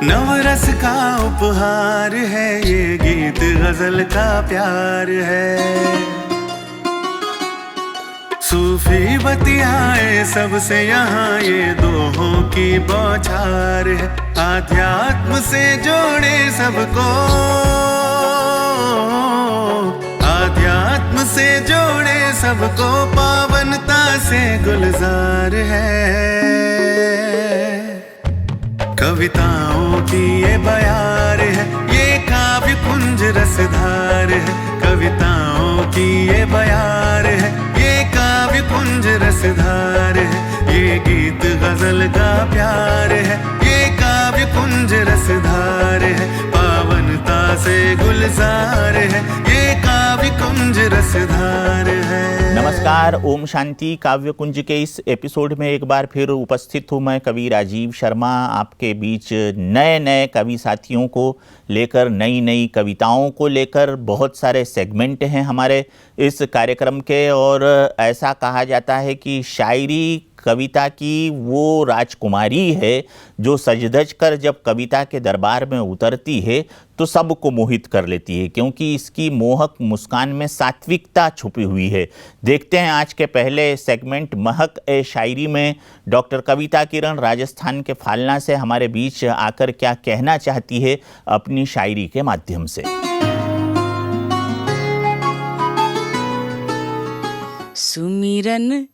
नवरस का उपहार है ये गीत, गजल का प्यार है। सूफी बतियाए सबसे यहाँ ये दोहों की बौछार है। आध्यात्म से जोड़े सबको, आध्यात्म से जोड़े सबको, पावनता से गुलजार है। कविताओं की ये बयार है, ये काव्य कुंज रसधार है। कविताओं की ये बयार है, ये काव्य कुंज रसधार है। ये गीत गजल का प्यार है, ये काव्य कुंज रसधार है। पावनता से गुलजार है, ये काव्य कुंज रसधार है। नमस्कार, ओम शांति। काव्य कुंज के इस एपिसोड में एक बार फिर उपस्थित हूँ मैं, कवि राजीव शर्मा, आपके बीच नए नए कवि साथियों को लेकर, नई नई कविताओं को लेकर। बहुत सारे सेगमेंट हैं हमारे इस कार्यक्रम के, और ऐसा कहा जाता है कि शायरी कविता की वो राजकुमारी है जो सज-धज कर जब कविता के दरबार में उतरती है तो सबको मोहित कर लेती है, क्योंकि इसकी मोहक मुस्कान में सात्विकता छुपी हुई है। देखते हैं आज के पहले सेगमेंट महक ए शायरी में डॉक्टर कविता किरण राजस्थान के फालना से हमारे बीच आकर क्या कहना चाहती है अपनी शायरी के माध्यम से। सुमिरन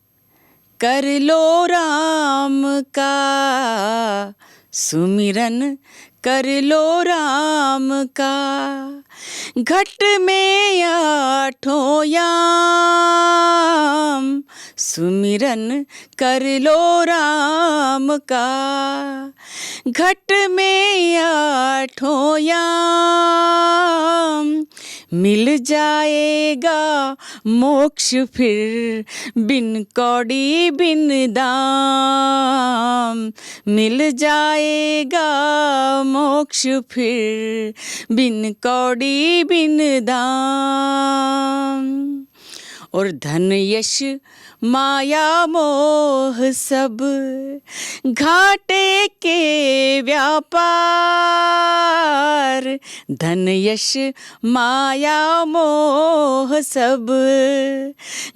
कर लो राम का, सुमिरन कर लो राम का। घट में आठों याम, सुमिरन कर लो राम का। घट में आठों याम, मिल जाएगा मोक्ष फिर बिन कौड़ी बिन दाम। मिल जाएगा मोक्ष फिर बिन कौड़ी बिन दाम। और धन यश माया मोह सब घाटे के व्यापार। धन यश माया मोह सब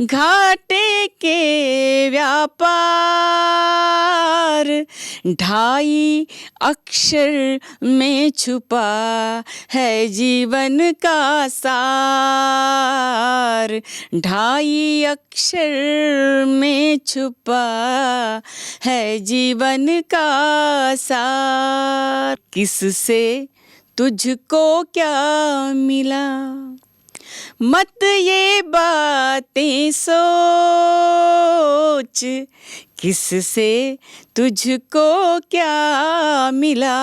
घाटे के व्यापार। ढाई अक्षर में छुपा है जीवन का सार। ढाई अक्षर में छुपा है जीवन का सार। किससे तुझको क्या मिला, मत ये बातें सोच। किससे तुझको क्या मिला,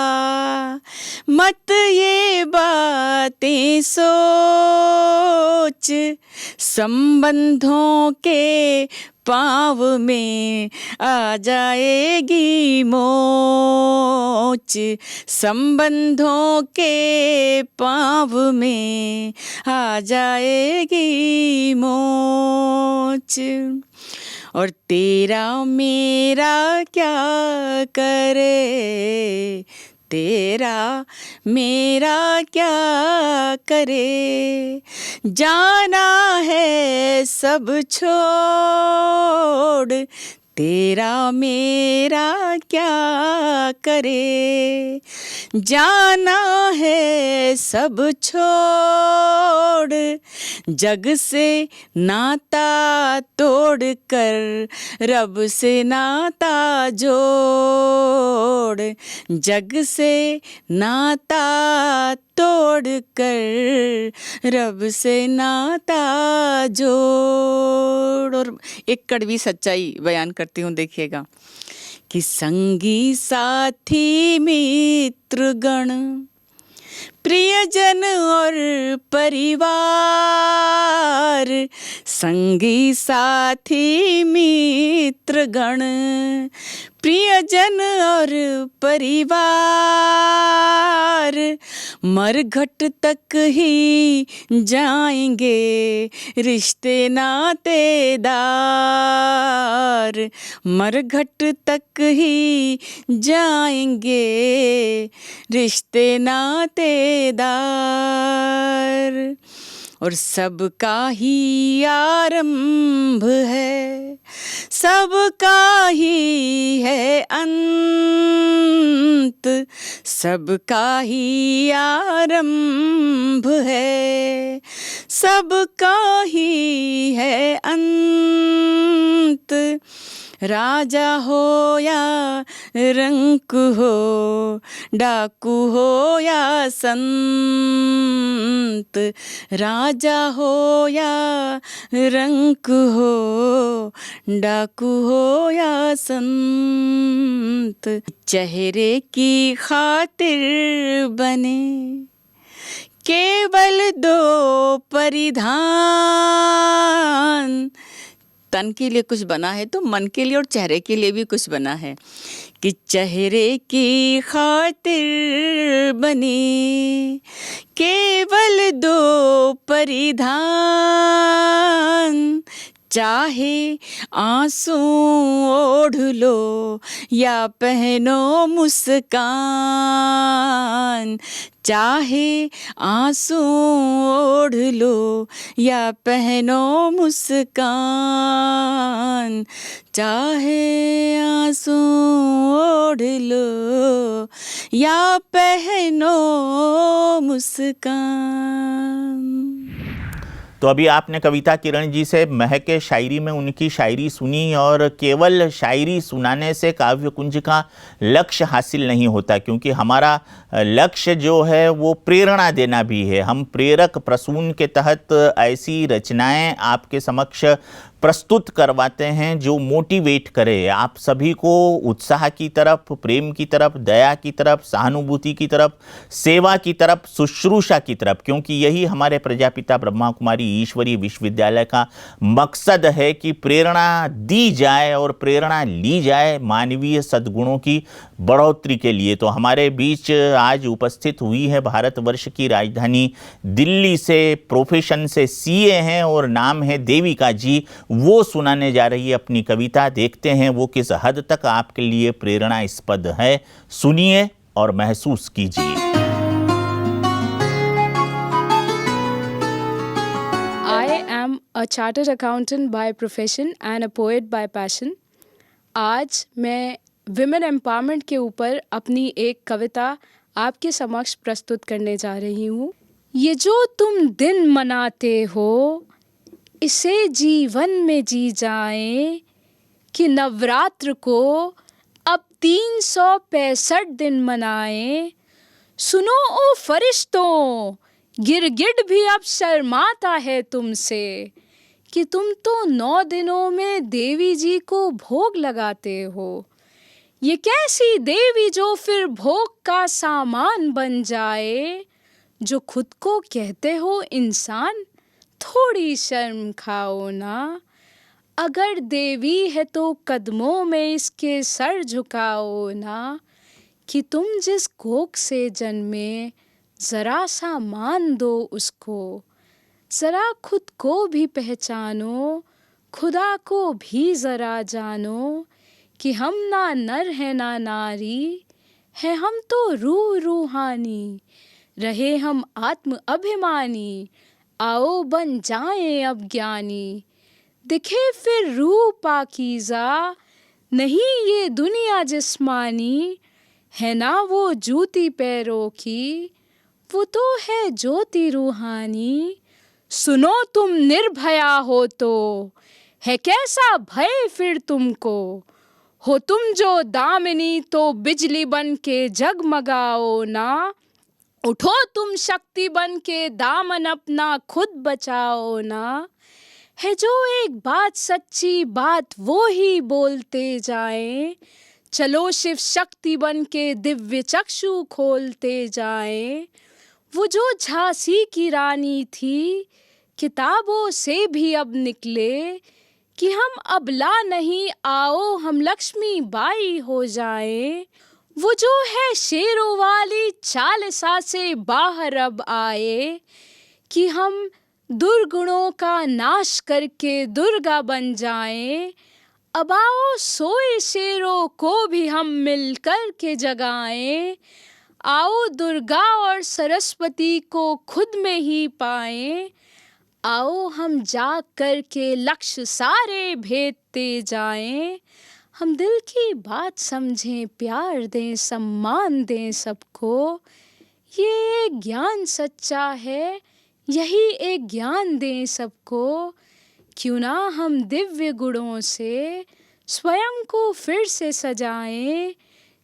मत ये बातें सोच। संबंधों के पाँव में आ जाएगी मोच। संबंधों के पाँव में आ जाएगी मोच। और तेरा मेरा क्या करे, तेरा मेरा क्या करे। जाना है सब छोड़, तेरा मेरा क्या करे। जाना है सब छोड़, जग से नाता तोड़ कर रब से नाता जोड़। जग से नाता तोड़ कर रब से नाता जोड़। और एक कड़वी सच्चाई बयान करती हूँ, देखिएगा कि संगी साथी मित्र गण, प्रियजन और परिवार। संगी साथी मित्र गण, प्रियजन और परिवार। मरघट तक ही जाएंगे रिश्ते नातेदार, मरघट तक ही जाएंगे रिश्ते नातेदार। और सबका ही आरंभ है, सबका ही है अंत, सबका ही आरंभ है, सबका ही है अंत। राजा हो या रंक हो, डाकू हो या संत, राजा हो या रंक हो, डाकू हो या संत। चेहरे की खातिर बने केवल दो परिधान, तन के लिए कुछ बना है तो मन के लिए और चेहरे के लिए भी कुछ बना है, कि चेहरे की खातिर बने केवल दो परिधान। चाहे आंसू ओढ़ लो या पहनो मुस्कान, चाहे आंसू ओढ़ लो या पहनो मुस्कान, चाहे आंसू ओढ़ लो या पहनो मुस्कान। तो अभी आपने कविता किरण जी से महके शायरी में उनकी शायरी सुनी, और केवल शायरी सुनाने से काव्य कुंज का लक्ष्य हासिल नहीं होता, क्योंकि हमारा लक्ष्य जो है वो प्रेरणा देना भी है। हम प्रेरक प्रसून के तहत ऐसी रचनाएं आपके समक्ष प्रस्तुत करवाते हैं जो मोटिवेट करे आप सभी को उत्साह की तरफ, प्रेम की तरफ, दया की तरफ, सहानुभूति की तरफ, सेवा की तरफ, शुश्रूषा की तरफ, क्योंकि यही हमारे प्रजापिता ब्रह्मा कुमारी ईश्वरीय विश्वविद्यालय का मकसद है कि प्रेरणा दी जाए और प्रेरणा ली जाए मानवीय सद्गुणों की बढ़ोतरी के लिए। तो हमारे बीच आज उपस्थित हुई है भारतवर्ष की राजधानी दिल्ली से, प्रोफेशन से सीए हैं और नाम है देविका जी। वो सुनाने जा रही है अपनी कविता। देखते हैं वो किस हद तक आपके लिए प्रेरणास्पद है। सुनिए और महसूस कीजिए। I am a chartered accountant by profession and a poet by passion. आज मैं विमेन एम्पावरमेंट के ऊपर अपनी एक कविता आपके समक्ष प्रस्तुत करने जा रही हूँ। ये जो तुम दिन मनाते हो इसे जीवन में जी जाएं, कि नवरात्र को अब 365 दिन मनाएं। सुनो ओ फरिश्तों, गिरगिट भी अब शर्माता है तुमसे, कि तुम तो 9 दिनों में देवी जी को भोग लगाते हो। ये कैसी देवी जो फिर भोग का सामान बन जाए, जो खुद को कहते हो इंसान, थोड़ी शर्म खाओ ना। अगर देवी है तो कदमों में इसके सर झुकाओ ना, कि तुम जिस कोख से जन्मे ज़रा सा मान दो उसको। ज़रा खुद को भी पहचानो, खुदा को भी ज़रा जानो, कि हम ना नर हैं ना नारी, है हम तो रूह रूहानी। रहे हम आत्म अभिमानी, आओ बन जाएं अब ज्ञानी। दिखे फिर रूह पाकीज़ा, नहीं ये दुनिया जिस्मानी। है ना वो जूती पैरों की, वो तो है ज्योति रूहानी। सुनो तुम निर्भया हो तो, है कैसा भय फिर तुमको। हो तुम जो दामिनी तो बिजली बन के जगमगाओ ना। उठो तुम शक्ति बन के दामन अपना खुद बचाओ ना। है जो एक बात सच्ची बात वो ही बोलते जाएं। चलो शिव शक्ति बन के दिव्य चक्षु खोलते जाएं। वो जो झांसी की रानी थी किताबों से भी अब निकले, कि हम अबला नहीं आओ हम लक्ष्मी बाई हो जाएं। वो जो है शेरों वाली चालसा से बाहर अब आए, कि हम दुर्गुणों का नाश करके दुर्गा बन जाएं। अब आओ सोए शेरों को भी हम मिल कर के जगाएं। आओ दुर्गा और सरस्वती को खुद में ही पाएं। आओ हम जाग कर के लक्ष्य सारे भेदते जाएं। हम दिल की बात समझें, प्यार दें, सम्मान दें सबको। ये एक ज्ञान सच्चा है, यही एक ज्ञान दें सबको। क्यों ना हम दिव्य गुणों से स्वयं को फिर से सजाएं।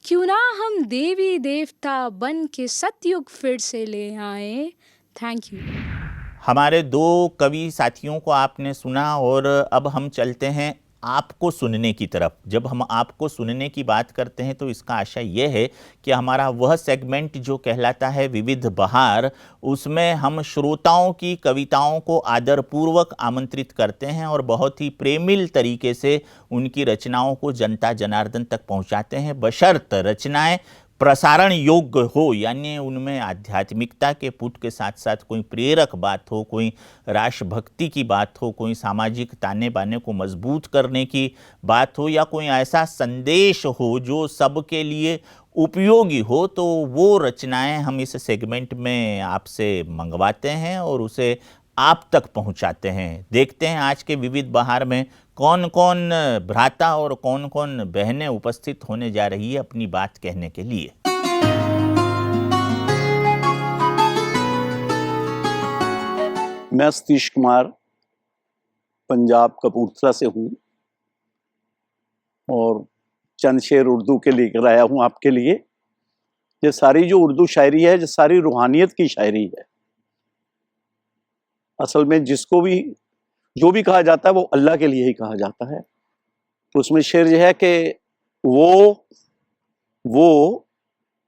क्यों ना हम देवी देवता बन के सतयुग फिर से ले आएं। Thank you. हमारे दो कवि साथियों को आपने सुना और अब हम चलते हैं आपको सुनने की तरफ। जब हम आपको सुनने की बात करते हैं तो इसका आशय यह है कि हमारा वह सेगमेंट जो कहलाता है विविध बहार, उसमें हम श्रोताओं की कविताओं को आदरपूर्वक आमंत्रित करते हैं और बहुत ही प्रेमिल तरीके से उनकी रचनाओं को जनता जनार्दन तक पहुंचाते हैं, बशर्त रचनाएं प्रसारण योग्य हो, यानी उनमें आध्यात्मिकता के पुट के साथ साथ कोई प्रेरक बात हो, कोई राष्ट्रभक्ति की बात हो, कोई सामाजिक ताने बाने को मजबूत करने की बात हो, या कोई ऐसा संदेश हो जो सबके लिए उपयोगी हो, तो वो रचनाएं हम इस सेगमेंट में आपसे मंगवाते हैं और उसे आप तक पहुंचाते हैं। देखते हैं आज के विविध बहार में कौन कौन भ्राता और कौन कौन बहनें उपस्थित होने जा रही है अपनी बात कहने के लिए। मैं सतीश कुमार पंजाब कपूरथला से हूँ और चंद शेर उर्दू के लेकर आया हूँ आपके लिए। ये सारी जो उर्दू शायरी है, ये सारी रूहानियत की शायरी है। असल में जिसको भी जो भी कहा जाता है वो अल्लाह के लिए ही कहा जाता है। तो उसमें शेर यह है कि वो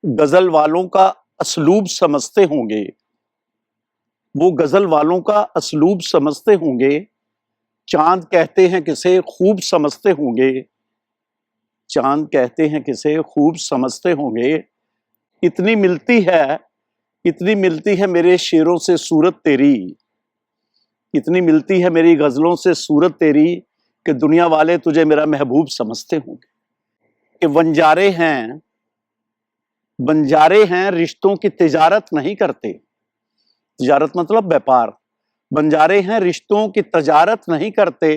गजल वालों का असलूब समझते होंगे, वो गजल वालों का असलूब समझते होंगे। चांद कहते हैं किसे खूब समझते होंगे, चांद कहते हैं किसे खूब समझते होंगे। इतनी मिलती है मेरे शेरों से सूरत तेरी, इतनी मिलती है मेरी गजलों से सूरत तेरी कि दुनिया वाले तुझे मेरा महबूब समझते होंगे। कि बंजारे हैं रिश्तों की तिजारत नहीं करते। तिजारत मतलब व्यापार। बंजारे हैं रिश्तों की तिजारत नहीं करते,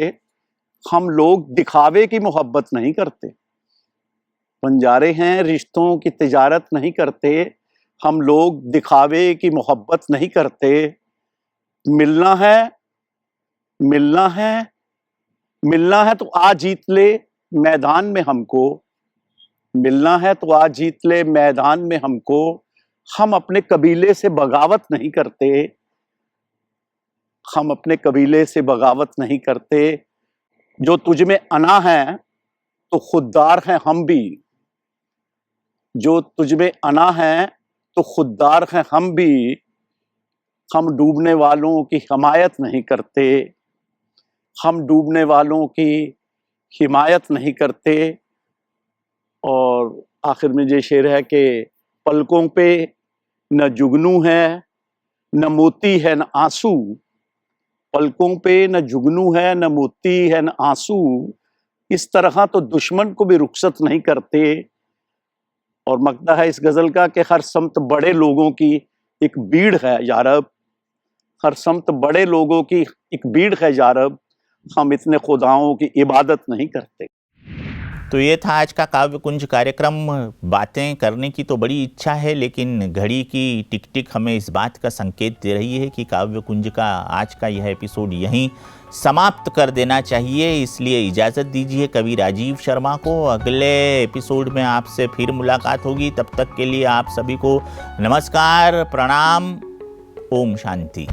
हम लोग दिखावे की मोहब्बत नहीं करते। बंजारे हैं रिश्तों की तिजारत नहीं करते, हम लोग दिखावे की मोहब्बत नहीं करते। मिलना है तो आ जीत ले मैदान में हमको, मिलना है तो आ जीत ले मैदान में हमको। हम अपने कबीले से बगावत नहीं करते, हम अपने कबीले से बगावत नहीं करते। जो तुझ में अना है तो खुददार हैं हम भी, जो तुझ में अना है तो खुददार हैं हम भी। हम डूबने वालों की हिमायत नहीं करते, हम डूबने वालों की हिमायत नहीं करते। और आखिर में ये शेर है कि पलकों पे न जुगनू है न मोती है न आंसू, पलकों पे न जुगनू है न मोती है न आंसू। इस तरह तो दुश्मन को भी रुखसत नहीं करते। और मकता है इस गजल का कि हर समत बड़े लोगों की एक भीड़ है यारब, हर समत बड़े लोगों की एक भीड़ है यारब। हम इतने खुदाओं की इबादत नहीं करते। तो ये था आज का काव्य कुंज कार्यक्रम। बातें करने की तो बड़ी इच्छा है, लेकिन घड़ी की टिक टिक हमें इस बात का संकेत दे रही है कि काव्य कुंज का आज का यह एपिसोड यहीं समाप्त कर देना चाहिए। इसलिए इजाज़त दीजिए कवि राजीव शर्मा को। अगले एपिसोड में आपसे फिर मुलाकात होगी। तब तक के लिए आप सभी को नमस्कार, प्रणाम, ओम शांति।